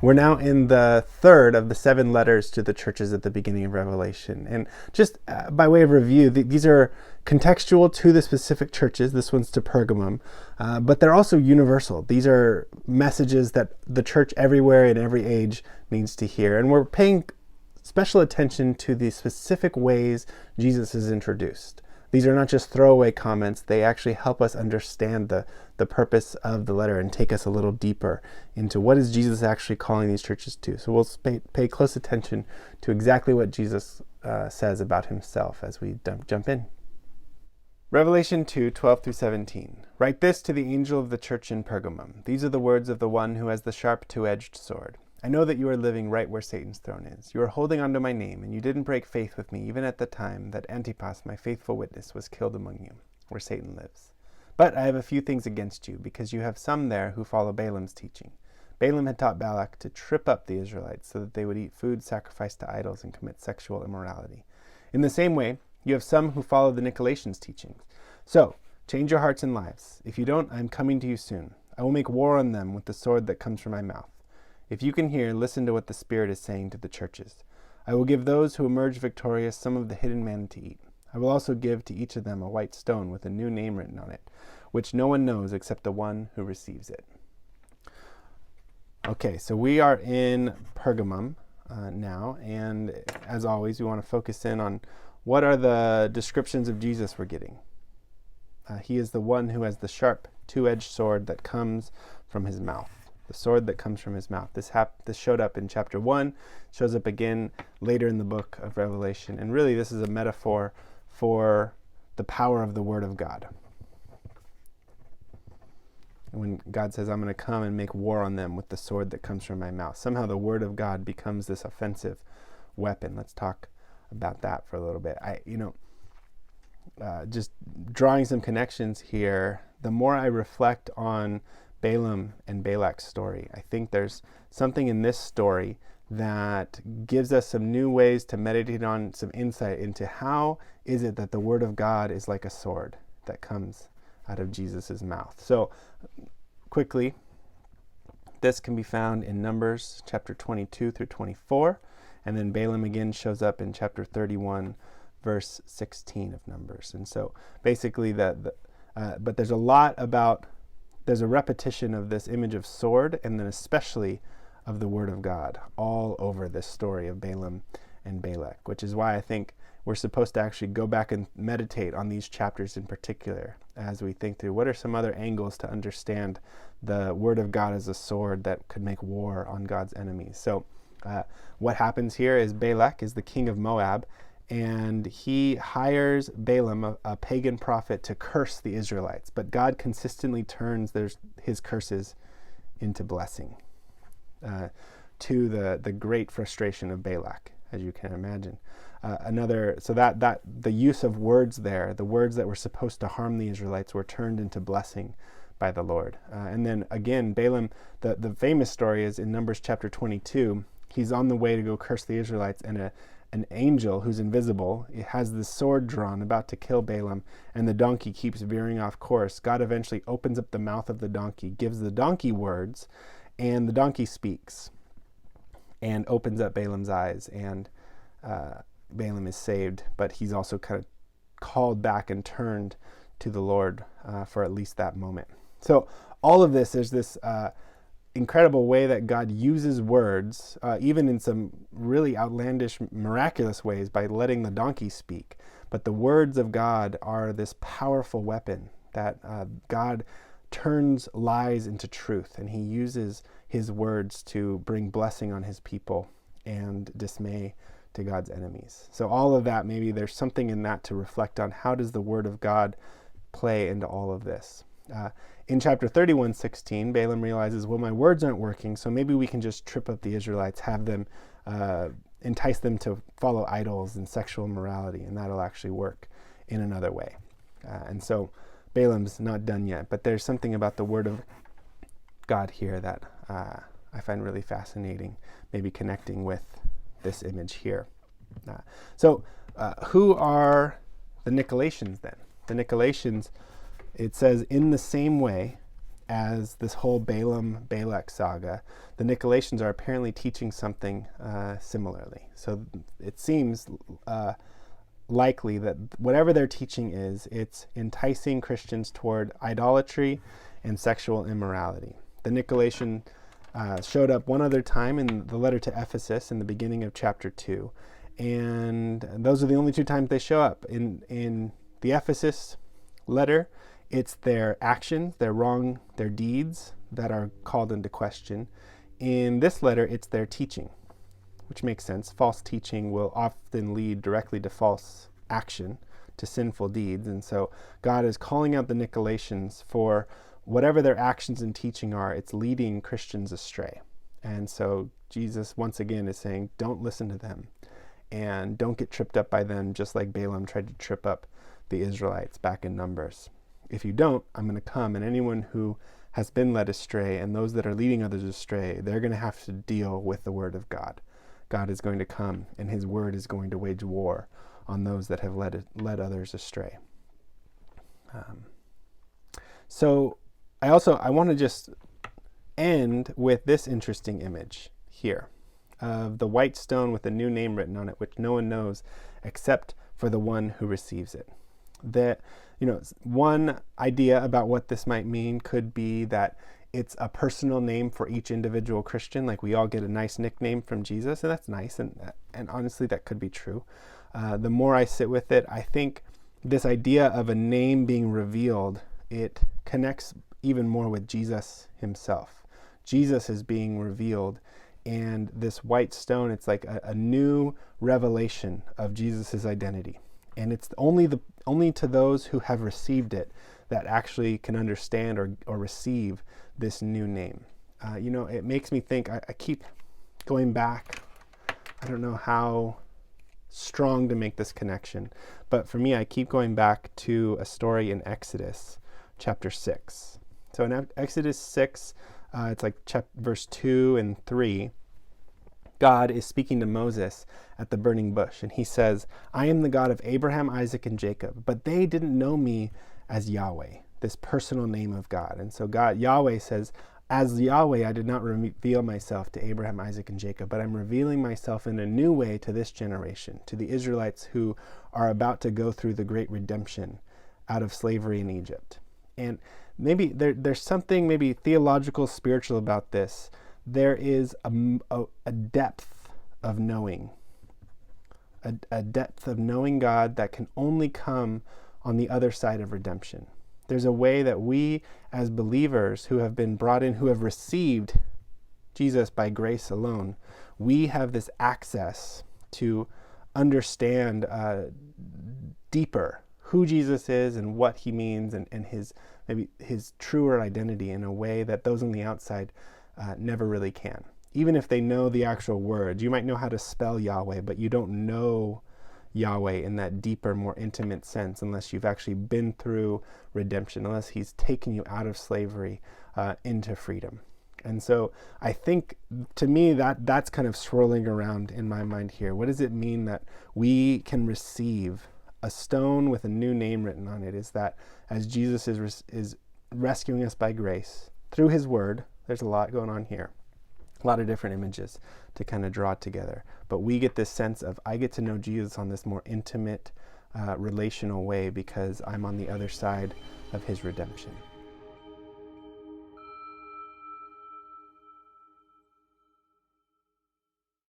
We're now in the third of the 7 letters to the churches at the beginning of Revelation. And just by way of review, these are contextual to the specific churches. This one's to Pergamum, but they're also universal. These are messages that the church everywhere in every age needs to hear. And we're paying special attention to the specific ways Jesus is introduced. These are not just throwaway comments. They actually help us understand the purpose of the letter and take us a little deeper into what is Jesus actually calling these churches to. So we'll pay close attention to exactly what Jesus says about himself as we jump in. Revelation 2:12-17. Write this to the angel of the church in Pergamum. These are the words of the one who has the sharp two-edged sword. I know that you are living right where Satan's throne is. You are holding on to my name, and you didn't break faith with me even at the time that Antipas, my faithful witness, was killed among you, where Satan lives. But I have a few things against you, because you have some there who follow Balaam's teaching. Balaam had taught Balak to trip up the Israelites so that they would eat food sacrificed to idols and commit sexual immorality. In the same way, you have some who follow the Nicolaitans' teachings. So, change your hearts and lives. If you don't, I am coming to you soon. I will make war on them with the sword that comes from my mouth. If you can hear, listen to what the Spirit is saying to the churches. I will give those who emerge victorious some of the hidden manna to eat. I will also give to each of them a white stone with a new name written on it, which no one knows except the one who receives it. Okay, so we are in Pergamum now, and as always, we want to focus in on what are the descriptions of Jesus we're getting. He is the one who has the sharp, two-edged sword that comes from his mouth. The sword that comes from his mouth. This showed up in chapter 1, shows up again later in the book of Revelation. And really, this is a metaphor for the power of the Word of God. When God says, I'm going to come and make war on them with the sword that comes from my mouth. Somehow the Word of God becomes this offensive weapon. Let's talk about that for a little bit. Just drawing some connections here, the more I reflect on Balaam and Balak's story, I think there's something in this story that gives us some new ways to meditate on, some insight into how is it that the Word of God is like a sword that comes out of Jesus' mouth. So quickly, this can be found in Numbers chapter 22-24, and then Balaam again shows up in chapter 31, verse 16 of Numbers. And so basically but there's a lot about, there's a repetition of this image of sword, and then especially of the Word of God all over this story of Balaam and Balak, which is why I think we're supposed to actually go back and meditate on these chapters in particular as we think through what are some other angles to understand the Word of God as a sword that could make war on God's enemies. So what happens here is Balak is the king of Moab, and he hires Balaam, a pagan prophet, to curse the Israelites. But God consistently turns his curses into blessing, to the great frustration of Balak, as you can imagine. That the use of words there, the words that were supposed to harm the Israelites, were turned into blessing by the Lord. And then again, Balaam, the famous story is in Numbers chapter 22. He's on the way to go curse the Israelites, and an angel who's invisible, it has the sword drawn, about to kill Balaam, and the donkey keeps veering off course. God eventually opens up the mouth of the donkey, gives the donkey words, and the donkey speaks and opens up Balaam's eyes, and Balaam is saved, but he's also kind of called back and turned to the Lord for at least that moment. So all of this, there's this incredible way that God uses words, even in some really outlandish, miraculous ways, by letting the donkey speak. But the words of God are this powerful weapon that God turns lies into truth, and he uses his words to bring blessing on his people and dismay to God's enemies. So all of that, maybe there's something in that to reflect on. How does the Word of God play into all of this? In chapter 31:16, Balaam realizes, well, my words aren't working, so maybe we can just trip up the Israelites, have them, entice them to follow idols and sexual immorality, and that'll actually work in another way. And so Balaam's not done yet, but there's something about the Word of God here that I find really fascinating, maybe connecting with this image here. So who are the Nicolaitans then? The Nicolaitans, it says, in the same way as this whole Balaam-Balak saga, the Nicolaitans are apparently teaching something similarly. So it seems likely that whatever their teaching is, it's enticing Christians toward idolatry and sexual immorality. The Nicolaitan showed up one other time in the letter to Ephesus in the beginning of chapter 2. And those are the only two times they show up. In the Ephesus letter, it's their actions, their deeds that are called into question. In this letter, it's their teaching, which makes sense. False teaching will often lead directly to false action, to sinful deeds. And so God is calling out the Nicolaitans for whatever their actions and teaching are, it's leading Christians astray. And so Jesus, once again, is saying, don't listen to them and don't get tripped up by them, just like Balaam tried to trip up the Israelites back in Numbers. If you don't, I'm going to come, and anyone who has been led astray and those that are leading others astray, they're going to have to deal with the word of God. God is going to come, and his word is going to wage war on those that have led others astray. So I want to just end with this interesting image here of the white stone with a new name written on it, which no one knows except for the one who receives it. One idea about what this might mean could be that it's a personal name for each individual Christian, like we all get a nice nickname from Jesus, and that's nice, and honestly that could be true. The more I sit with it, I think this idea of a name being revealed, it connects even more with Jesus himself. Jesus is being revealed, and this white stone, it's like a new revelation of Jesus's identity. And it's only to those who have received it that actually can understand or receive this new name. It makes me think, I keep going back. I don't know how strong to make this connection, but for me, I keep going back to a story in Exodus chapter 6. So in Exodus 6, it's like verse 2 and 3, God is speaking to Moses at the burning bush, and he says, I am the God of Abraham, Isaac, and Jacob, but they didn't know me as Yahweh, this personal name of God. And so Yahweh says, as Yahweh, I did not reveal myself to Abraham, Isaac, and Jacob, but I'm revealing myself in a new way to this generation, to the Israelites who are about to go through the great redemption out of slavery in Egypt. And maybe there's something maybe theological, spiritual about this. There is a depth of knowing, a depth of knowing God that can only come on the other side of redemption. There's a way that we as believers who have been brought in, who have received Jesus by grace alone, we have this access to understand deeper who Jesus is and what he means, and his truer identity in a way that those on the outside never really can. Even if they know the actual words, you might know how to spell Yahweh, but you don't know Yahweh in that deeper, more intimate sense unless you've actually been through redemption, unless he's taken you out of slavery into freedom. And so I think, to me, that's kind of swirling around in my mind here. What does it mean that we can receive a stone with a new name written on it? Is that as Jesus is rescuing us by grace through his word, there's a lot going on here, a lot of different images to kind of draw together. But we get this sense of, I get to know Jesus on this more intimate, relational way because I'm on the other side of his redemption.